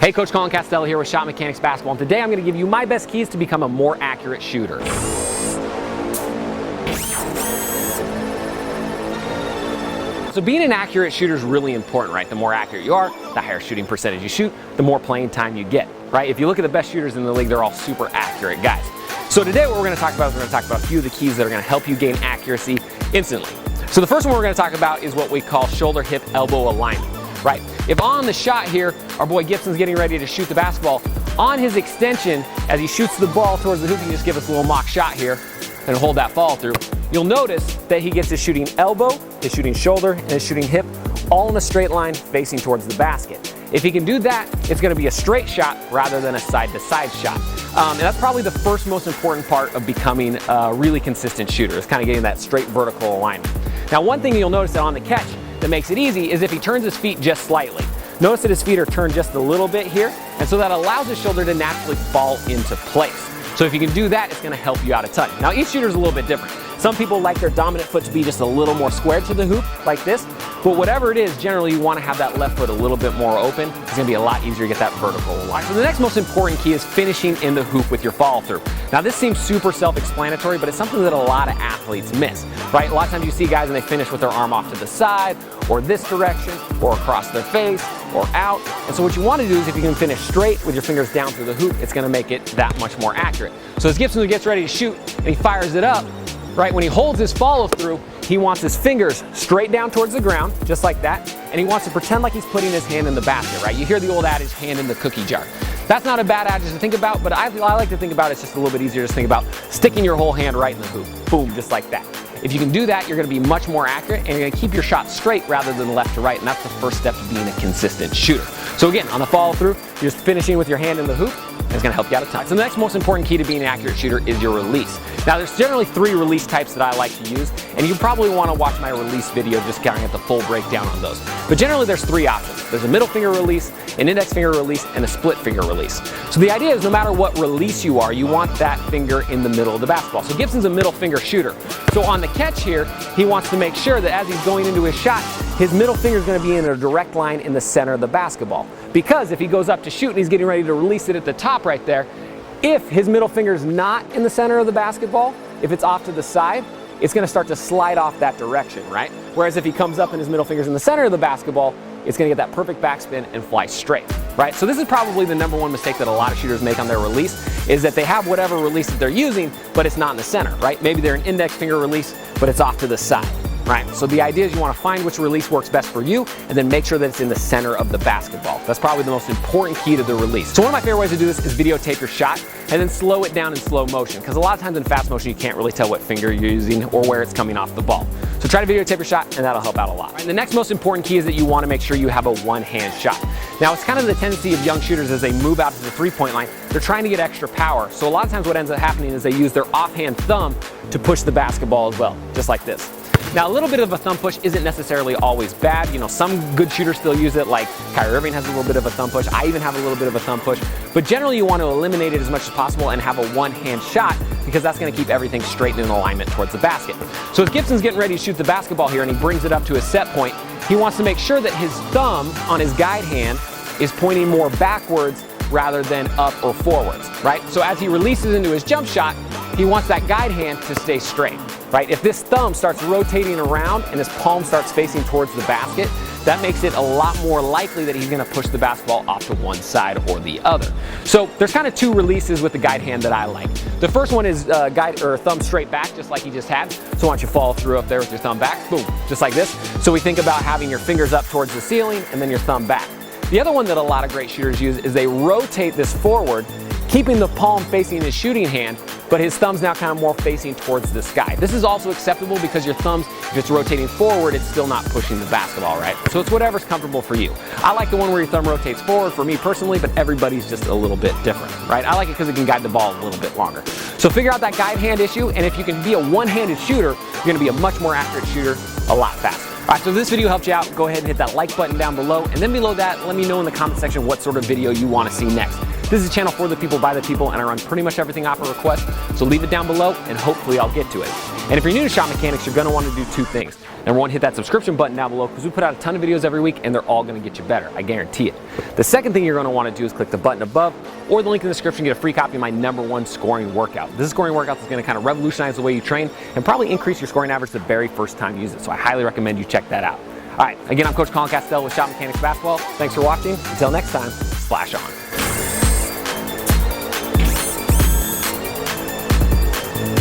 Hey, Coach Colin Castello here with ShotMechanics Basketball, and today I'm going to give you my best keys to become a more accurate shooter. So being an accurate shooter is really important, right? The more accurate you are, the higher shooting percentage you shoot, the more playing time you get, right? If you look at the best shooters in the league, they're all super accurate guys. So today what we're going to talk about is we're going to talk about a few of the keys that are going to help you gain accuracy instantly. So the first one we're going to talk about is what we call shoulder, hip, elbow alignment, right? If on the shot here, our boy Gibson's getting ready to shoot the basketball, on his extension, as he shoots the ball towards the hoop, you can just give us a little mock shot here and hold that follow through. You'll notice that he gets his shooting elbow, his shooting shoulder, and his shooting hip all in a straight line facing towards the basket. If he can do that, it's going to be a straight shot rather than a side-to-side shot. And that's probably the first most important part of becoming a really consistent shooter, is kind of getting that straight vertical alignment. Now, one thing you'll notice that on the catch that makes it easy is if he turns his feet just slightly. Notice that his feet are turned just a little bit here, and so that allows his shoulder to naturally fall into place. So if you can do that, it's going to help you out a ton. Now, each shooter is a little bit different. Some people like their dominant foot to be just a little more squared to the hoop, like this. But whatever it is, generally you want to have that left foot a little bit more open. It's going to be a lot easier to get that vertical line. So the next most important key is finishing in the hoop with your follow through. Now, this seems super self-explanatory, but it's something that a lot of athletes miss, right? A lot of times you see guys and they finish with their arm off to the side, or this direction, or across their face, or out. And so what you want to do is if you can finish straight with your fingers down through the hoop, it's going to make it that much more accurate. So as Gibson gets ready to shoot and he fires it up, right, when he holds his follow through, he wants his fingers straight down towards the ground, just like that, and he wants to pretend like he's putting his hand in the basket, right? You hear the old adage, hand in the cookie jar. That's not a bad adage to think about, but I like to think about it's just a little bit easier to think about sticking your whole hand right in the hoop. Boom, just like that. If you can do that, you're going to be much more accurate, and you're going to keep your shot straight rather than left to right, and that's the first step to being a consistent shooter. So again, on the follow through, you're just finishing with your hand in the hoop, and it's going to help you out a ton. So the next most important key to being an accurate shooter is your release. Now, there's generally 3 release types that I like to use, and you probably want to watch my release video just kind of get the full breakdown on those. But generally, there's 3 options. There's a middle finger release, an index finger release, and a split finger release. So the idea is no matter what release you are, you want that finger in the middle of the basketball. So Gibson's a middle finger shooter. So on the catch here, he wants to make sure that as he's going into his shot, his middle finger is going to be in a direct line in the center of the basketball. Because if he goes up to shoot and he's getting ready to release it at the top right there, if his middle finger is not in the center of the basketball, if it's off to the side, it's going to start to slide off that direction, right? Whereas if he comes up and his middle finger's in the center of the basketball, it's going to get that perfect backspin and fly straight, right? So this is probably the #1 mistake that a lot of shooters make on their release, is that they have whatever release that they're using, but it's not in the center, right? Maybe they're an index finger release, but it's off to the side, right? So the idea is you want to find which release works best for you, and then make sure that it's in the center of the basketball. That's probably the most important key to the release. So one of my favorite ways to do this is videotape your shot, and then slow it down in slow motion, because a lot of times in fast motion you can't really tell what finger you're using or where it's coming off the ball. So try to videotape your shot, and that'll help out a lot. And the next most important key is that you want to make sure you have a one-hand shot. Now, it's kind of the tendency of young shooters as they move out to the three-point line, they're trying to get extra power. So a lot of times what ends up happening is they use their offhand thumb to push the basketball as well, just like this. Now, a little bit of a thumb push isn't necessarily always bad. You know, some good shooters still use it, like Kyrie Irving has a little bit of a thumb push. I even have a little bit of a thumb push. But generally, you want to eliminate it as much as possible and have a one-hand shot, because that's going to keep everything straight and in alignment towards the basket. So as Gibson's getting ready to shoot the basketball here and he brings it up to his set point, he wants to make sure that his thumb on his guide hand is pointing more backwards rather than up or forwards, right? So as he releases into his jump shot, he wants that guide hand to stay straight, right? If this thumb starts rotating around and his palm starts facing towards the basket, that makes it a lot more likely that he's going to push the basketball off to one side or the other. So there's kind of 2 releases with the guide hand that I like. The first one is guide or thumb straight back, just like he just had. So why don't you follow through up there with your thumb back, boom, just like this. So we think about having your fingers up towards the ceiling and then your thumb back. The other one that a lot of great shooters use is they rotate this forward, keeping the palm facing his shooting hand, but his thumb's now kind of more facing towards the sky. This is also acceptable because your thumbs, if it's rotating forward, it's still not pushing the basketball, right? So it's whatever's comfortable for you. I like the one where your thumb rotates forward for me personally, but everybody's just a little bit different, right? I like it because it can guide the ball a little bit longer. So figure out that guide hand issue, and if you can be a one-handed shooter, you're gonna be a much more accurate shooter a lot faster. All right, so if this video helped you out, go ahead and hit that like button down below, and then below that, let me know in the comment section what sort of video you want to see next. This is a channel for the people, by the people, and I run pretty much everything off a request, so leave it down below, and hopefully I'll get to it. And if you're new to Shot Mechanics, you're going to want to do two things. Number one, hit that subscription button down below because we put out a ton of videos every week and they're all going to get you better. I guarantee it. The second thing you're going to want to do is click the button above or the link in the description, get a free copy of my #1 scoring workout. This scoring workout is going to kind of revolutionize the way you train and probably increase your scoring average the very first time you use it. So I highly recommend you check that out. All right, again, I'm Coach Colin Castell with Shot Mechanics Basketball. Thanks for watching. Until next time, splash on.